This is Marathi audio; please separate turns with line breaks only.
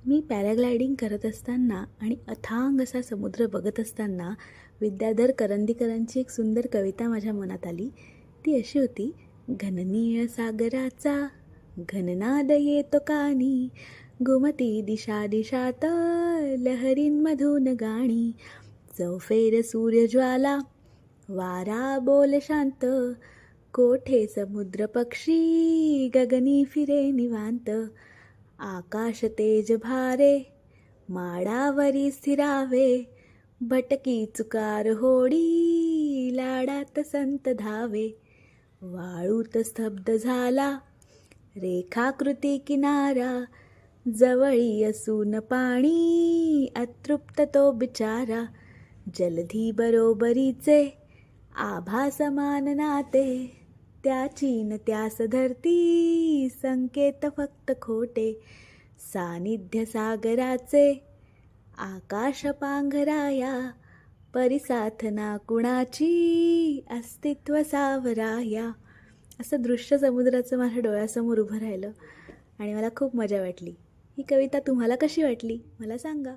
मी पॅराग्लायडिंग करत असताना आणि अथांग असा समुद्र बघत असताना विद्याधर करंदीकरांची एक सुंदर कविता माझ्या मनात आली. ती अशी होती: घननीळ सागराचा घननाद येतो कानी, घुमती दिशा दिशात लहरींमधून गाणी, चौफेर सूर्यज्वाला वारा बोल शांत, कोठे समुद्र पक्षी गगनी फिरे निवांत, आकाश तेज भारे माडावरी स्थिरावे, भटकी चुकार होडी लाडात संत धावे, वाळूत स्तब्ध झाला रेखाकृती किनारा, जवळी असून पाणी अतृप्त तो बिचारा, जलधी बरोबरीचे आभा समान नाते, त्याची न त्यास धरती संकेत फक्त खोटे, सानिध्य सागराचे आकाश पांघराया, परिसाथ ना कुणाची अस्तित्व सावराया. असं दृश्य समुद्राचं माझ्या डोळ्यासमोर उभं राहिलं आणि मला खूप मजा वाटली. ही कविता तुम्हाला कशी वाटली मला सांगा.